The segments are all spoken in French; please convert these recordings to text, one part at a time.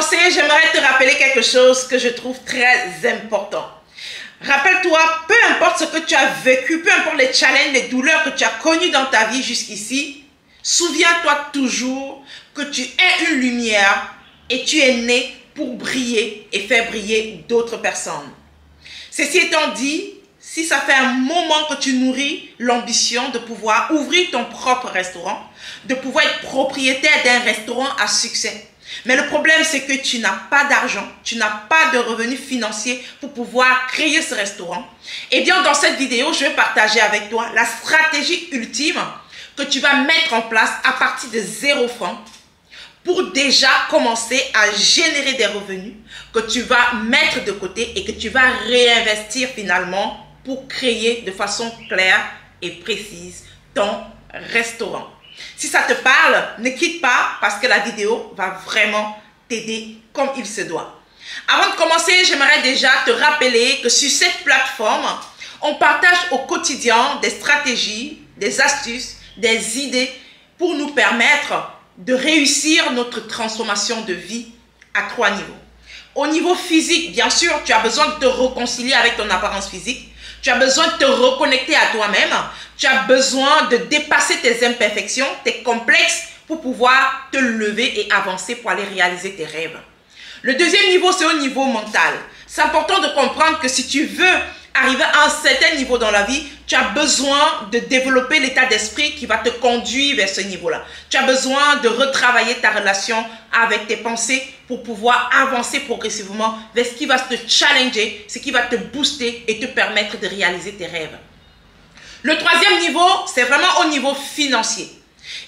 commencer, j'aimerais te rappeler quelque chose que je trouve très important. Rappelle-toi, peu importe ce que tu as vécu, peu importe les challenges, les douleurs que tu as connues dans ta vie jusqu'ici, souviens-toi toujours que tu es une lumière et tu es né pour briller et faire briller d'autres personnes. Ceci étant dit, si ça fait un moment que tu nourris l'ambition de pouvoir ouvrir ton propre restaurant, de pouvoir être propriétaire d'un restaurant à succès, mais le problème c'est que tu n'as pas d'argent, tu n'as pas de revenus financiers pour pouvoir créer ce restaurant, eh bien dans cette vidéo, je vais partager avec toi la stratégie ultime que tu vas mettre en place à partir de 0 francs pour déjà commencer à générer des revenus que tu vas mettre de côté et que tu vas réinvestir finalement pour créer de façon claire et précise ton restaurant. Si ça te parle, ne quitte pas parce que la vidéo va vraiment t'aider comme il se doit. Avant de commencer, j'aimerais déjà te rappeler que sur cette plateforme, on partage au quotidien des stratégies, des astuces, des idées pour nous permettre de réussir notre transformation de vie à 3 niveaux. Au niveau physique, bien sûr, tu as besoin de te réconcilier avec ton apparence physique. Tu as besoin de te reconnecter à toi-même. Tu as besoin de dépasser tes imperfections, tes complexes pour pouvoir te lever et avancer pour aller réaliser tes rêves. Le deuxième niveau, c'est au niveau mental. C'est important de comprendre que si tu veux arriver à un certain niveau dans la vie, tu as besoin de développer l'état d'esprit qui va te conduire vers ce niveau-là. Tu as besoin de retravailler ta relation avec tes pensées pour pouvoir avancer progressivement vers ce qui va te challenger, ce qui va te booster et te permettre de réaliser tes rêves. Le troisième niveau, c'est vraiment au niveau financier.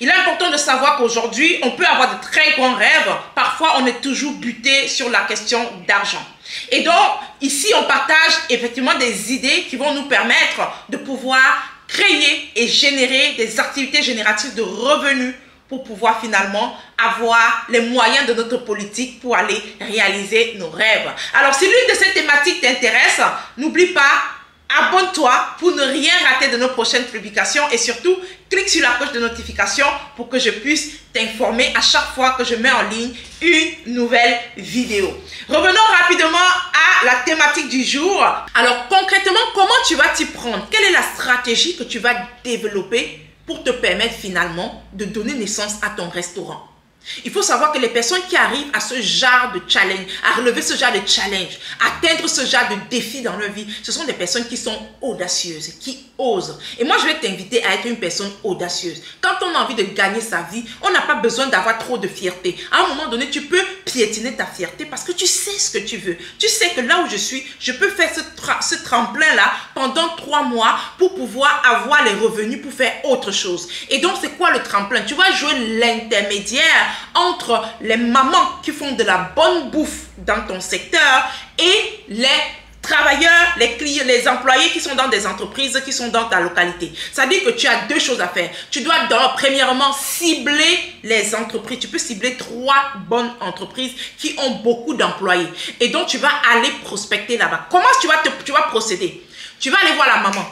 Il est important de savoir qu'aujourd'hui, on peut avoir de très grands rêves. Parfois, on est toujours buté sur la question d'argent. Et donc, ici, on partage effectivement des idées qui vont nous permettre de pouvoir créer et générer des activités génératives de revenus pour pouvoir finalement avoir les moyens de notre politique pour aller réaliser nos rêves. Alors, si l'une de ces thématiques t'intéresse, n'oublie pas, abonne-toi pour ne rien rater de nos prochaines publications et surtout, clique sur la cloche de notification pour que je puisse t'informer à chaque fois que je mets en ligne une nouvelle vidéo. Revenons rapidement à la thématique du jour. Alors concrètement, comment tu vas t'y prendre? Quelle est la stratégie que tu vas développer pour te permettre finalement de donner naissance à ton restaurant? Il faut savoir que les personnes qui arrivent à ce genre de challenge, à relever ce genre de challenge, à atteindre ce genre de défi dans leur vie, ce sont des personnes qui sont audacieuses, qui osent. Et moi, je vais t'inviter à être une personne audacieuse. Quand on a envie de gagner sa vie, on n'a pas besoin d'avoir trop de fierté. À un moment donné, tu peux piétiner ta fierté parce que tu sais ce que tu veux. Tu sais que là où je suis, je peux faire ce tremplin-là pendant 3 mois pour pouvoir avoir les revenus pour faire autre chose. Et donc, c'est quoi le tremplin? Tu vas jouer l'intermédiaire entre les mamans qui font de la bonne bouffe dans ton secteur et les travailleurs, les clients, les employés qui sont dans des entreprises qui sont dans ta localité. Ça dit que tu as 2 choses à faire. Tu dois premièrement cibler les entreprises. Tu peux cibler 3 bonnes entreprises qui ont beaucoup d'employés. Et donc, tu vas aller prospecter là-bas. Comment tu vas procéder? Tu vas aller voir la maman.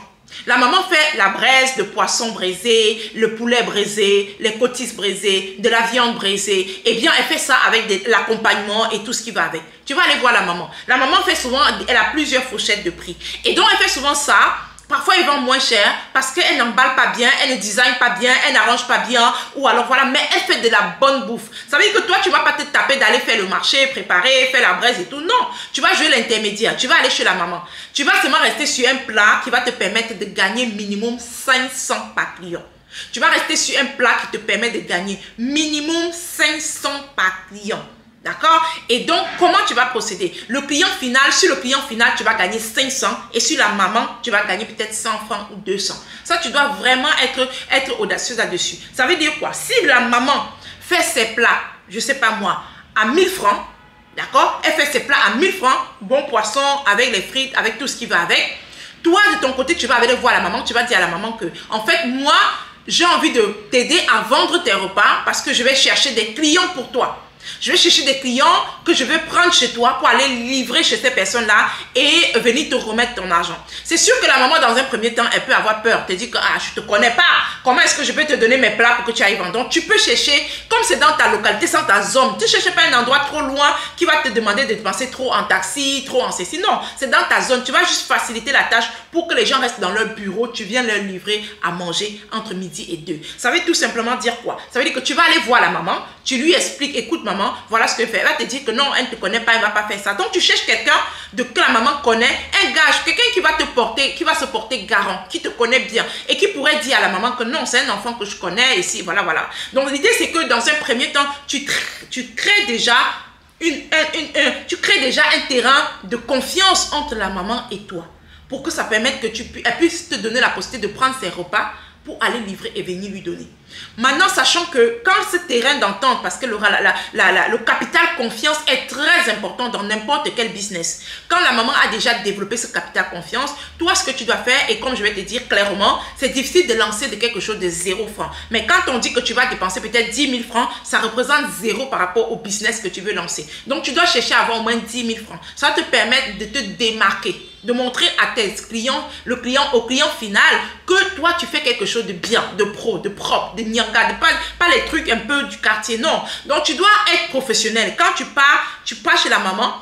La maman fait la braise de poisson braisé, le poulet braisé, les côtisses braisées, de la viande braisée. Eh bien, elle fait ça avec l'accompagnement et tout ce qui va avec. Tu vas aller voir la maman. La maman fait souvent, elle a plusieurs fourchettes de prix. Et donc, elle fait souvent ça. Parfois, elle vend moins cher parce qu'elle n'emballe pas bien, elle ne design pas bien, elle n'arrange pas bien. Ou alors, voilà, mais elle fait de la bonne bouffe. Ça veut dire que toi, tu ne vas pas te taper d'aller faire le marché, préparer, faire la braise et tout. Non, tu vas jouer l'intermédiaire. Tu vas aller chez la maman. Tu vas seulement rester sur un plat qui va te permettre de gagner minimum 500 par client. Tu vas rester sur un plat qui te permet de gagner minimum 500 par client. D'accord? Et donc, comment tu vas procéder? Le client final, sur le client final, tu vas gagner 500 et sur la maman, tu vas gagner peut-être 100 francs ou 200. Ça, tu dois vraiment être audacieuse là-dessus. Ça veut dire quoi? Si la maman fait ses plats, je ne sais pas moi, à 1000 francs, d'accord? Elle fait ses plats à 1000 francs, bon poisson, avec les frites, avec tout ce qui va avec. Toi, de ton côté, tu vas aller voir la maman, tu vas dire à la maman que, en fait, moi, j'ai envie de t'aider à vendre tes repas parce que je vais chercher des clients pour toi. Je vais chercher des clients que je vais prendre chez toi pour aller livrer chez ces personnes-là et venir te remettre ton argent. C'est sûr que la maman, dans un premier temps, elle peut avoir peur. Te dire que je ne te connais pas. Comment est-ce que je peux te donner mes plats pour que tu ailles vendre? Donc, tu peux chercher, comme c'est dans ta localité, c'est dans ta zone. Tu ne cherches pas un endroit trop loin qui va te demander de dépenser trop en taxi, trop en ceci. Non, c'est dans ta zone. Tu vas juste faciliter la tâche pour que les gens restent dans leur bureau. Tu viens leur livrer à manger entre midi et 2. Ça veut tout simplement dire quoi? Ça veut dire que tu vas aller voir la maman, tu lui expliques, écoute maman, voilà ce que fait. Elle va te dire que non, elle ne te connaît pas, elle ne va pas faire ça. Donc tu cherches quelqu'un que la maman connaît, un gage, quelqu'un qui va te porter, qui va se porter garant, qui te connaît bien et qui pourrait dire à la maman que non, c'est un enfant que je connais ici, voilà, voilà. Donc l'idée c'est que dans un premier temps, tu crées déjà un terrain de confiance entre la maman et toi pour que ça permette que elle puisse te donner la possibilité de prendre ses repas pour aller livrer et venir lui donner. Maintenant, sachant que quand ce terrain d'entente, parce que le capital confiance est très important dans n'importe quel business. Quand la maman a déjà développé ce capital confiance, toi, ce que tu dois faire, et comme je vais te dire clairement, c'est difficile de lancer de quelque chose de 0 francs. Mais quand on dit que tu vas dépenser peut-être 10 000 francs, ça représente 0 par rapport au business que tu veux lancer. Donc, tu dois chercher à avoir au moins 10 000 francs. Ça va te permettre de te démarquer, de montrer à tes clients, au client final, que toi, tu fais quelque chose de bien, de pro, de propre, de nyanga, pas les trucs un peu du quartier, non. Donc, tu dois être professionnel. Quand tu pars chez la maman,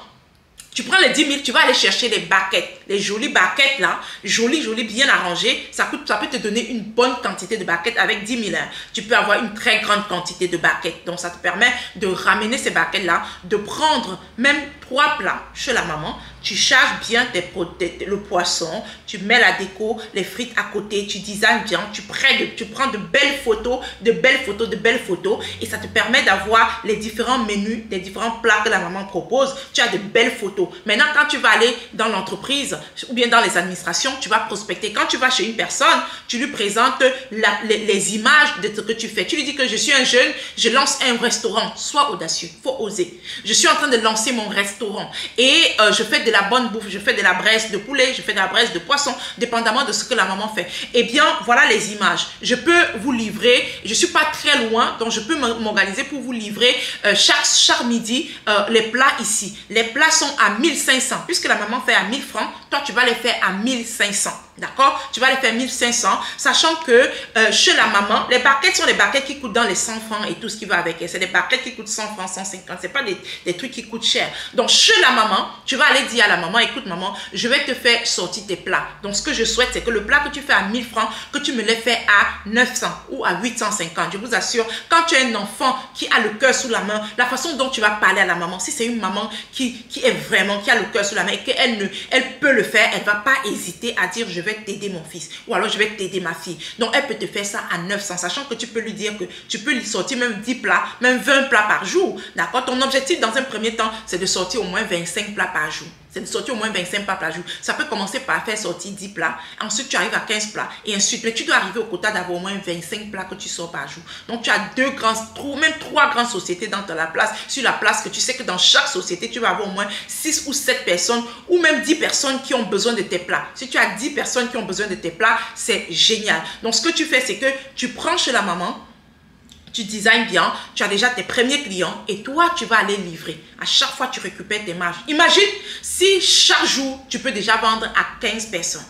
tu prends les 10 000, tu vas aller chercher les baguettes, les jolies baguettes là, jolies, bien arrangées. Ça peut te donner une bonne quantité de baguettes avec 10 000. Hein. Tu peux avoir une très grande quantité de baguettes. Donc, ça te permet de ramener ces baguettes là, de prendre même 3 plats chez la maman. Tu charges bien le poisson, tu mets la déco, les frites à côté, tu designes bien, tu prends de belles photos, et ça te permet d'avoir les différents menus, les différents plats que la maman propose. Tu as de belles photos. Maintenant, quand tu vas aller dans l'entreprise ou bien dans les administrations, tu vas prospecter. Quand tu vas chez une personne, tu lui présentes les images de ce que tu fais. Tu lui dis que je suis un jeune, je lance un restaurant. Sois audacieux, il faut oser. Je suis en train de lancer mon restaurant et je fais de la bonne bouffe, je fais de la braise de poulet, je fais de la braise de poisson, dépendamment de ce que la maman fait. Eh bien, voilà les images. Je peux vous livrer, je ne suis pas très loin, donc je peux m'organiser pour vous livrer chaque midi les plats ici. Les plats sont à 1500, puisque la maman fait à 1000 francs, toi tu vas les faire à 1500. D'accord? Tu vas les faire 1500, sachant que chez la maman, les barquettes sont les barquettes qui coûtent dans les 100 francs et tout ce qui va avec. C'est des barquettes qui coûtent 100 francs, 150. Ce n'est pas des trucs qui coûtent cher. Donc, chez la maman, tu vas aller dire à la maman, écoute maman, je vais te faire sortir tes plats. Donc, ce que je souhaite, c'est que le plat que tu fais à 1000 francs, que tu me les fais à 900 ou à 850. Je vous assure, quand tu as un enfant qui a le cœur sous la main, la façon dont tu vas parler à la maman, si c'est une maman qui est vraiment, qui a le cœur sous la main et qu'elle peut le faire, elle ne va pas hésiter à dire, je vais t'aider mon fils, ou alors je vais t'aider ma fille. Donc elle peut te faire ça à 900, sachant que tu peux lui dire que tu peux lui sortir même 10 plats, même 20 plats par jour. D'accord? Ton objectif dans un premier temps, c'est de sortir au moins 25 plats par jour. C'est de sortir au moins 25 plats par jour. Ça peut commencer par faire sortir 10 plats. Ensuite, tu arrives à 15 plats et ensuite. Mais tu dois arriver au quota d'avoir au moins 25 plats que tu sors par jour. Donc, tu as même 3 grandes sociétés dans la place. Sur la place que tu sais que dans chaque société, tu vas avoir au moins 6 ou 7 personnes ou même 10 personnes qui ont besoin de tes plats. Si tu as 10 personnes qui ont besoin de tes plats, c'est génial. Donc, ce que tu fais, c'est que tu prends chez la maman, tu designes bien, tu as déjà tes premiers clients et toi, tu vas aller livrer. À chaque fois, tu récupères tes marges. Imagine si chaque jour, tu peux déjà vendre à 15 personnes.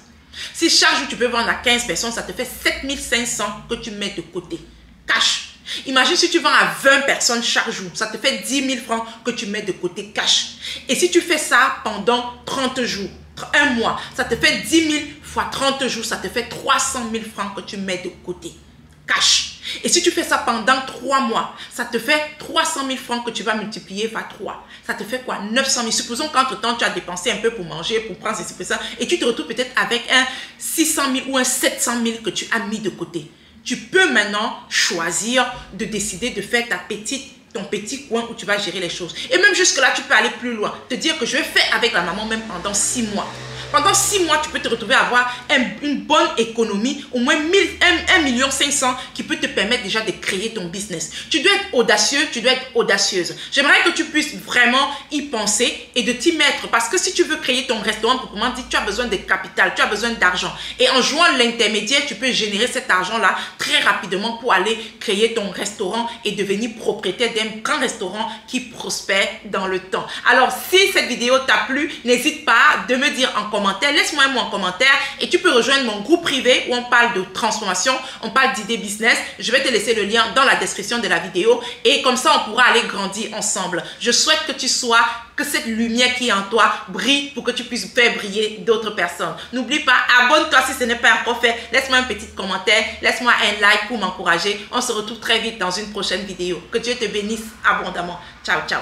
Si chaque jour, tu peux vendre à 15 personnes, ça te fait 7500 que tu mets de côté. Cash. Imagine si tu vends à 20 personnes chaque jour, ça te fait 10 000 francs que tu mets de côté cash. Et si tu fais ça pendant 30 jours, un mois, ça te fait 10 000 fois 30 jours, ça te fait 300 000 francs que tu mets de côté cash. Et si tu fais ça pendant 3 mois, ça te fait 300 000 francs que tu vas multiplier par 3. Ça te fait quoi? 900 000. Supposons qu'entre-temps, tu as dépensé un peu pour manger, pour prendre ceci, pour ça, et tu te retrouves peut-être avec un 600 000 ou un 700 000 que tu as mis de côté. Tu peux maintenant choisir de décider de faire ton petit coin où tu vas gérer les choses. Et même jusque-là, tu peux aller plus loin. Te dire que je vais faire avec la maman même pendant 6 mois. Pendant 6 mois, tu peux te retrouver à avoir une bonne économie, au moins 1,5 million qui peut te permettre déjà de créer ton business. Tu dois être audacieux, tu dois être audacieuse. J'aimerais que tu puisses vraiment y penser et de t'y mettre, parce que si tu veux créer ton restaurant proprement dit, tu as besoin de capital, tu as besoin d'argent. Et en jouant l'intermédiaire, tu peux générer cet argent-là très rapidement pour aller créer ton restaurant et devenir propriétaire d'un grand restaurant qui prospère dans le temps. Alors, si cette vidéo t'a plu, n'hésite pas de me dire en commentaire, laisse-moi un mot en commentaire et tu peux rejoindre mon groupe privé où on parle de transformation, on parle d'idées business. Je vais te laisser le lien dans la description de la vidéo et comme ça, on pourra aller grandir ensemble. Je souhaite que que cette lumière qui est en toi brille pour que tu puisses faire briller d'autres personnes. N'oublie pas, abonne-toi si ce n'est pas encore fait. Laisse-moi un petit commentaire, laisse-moi un like pour m'encourager. On se retrouve très vite dans une prochaine vidéo. Que Dieu te bénisse abondamment. Ciao, ciao.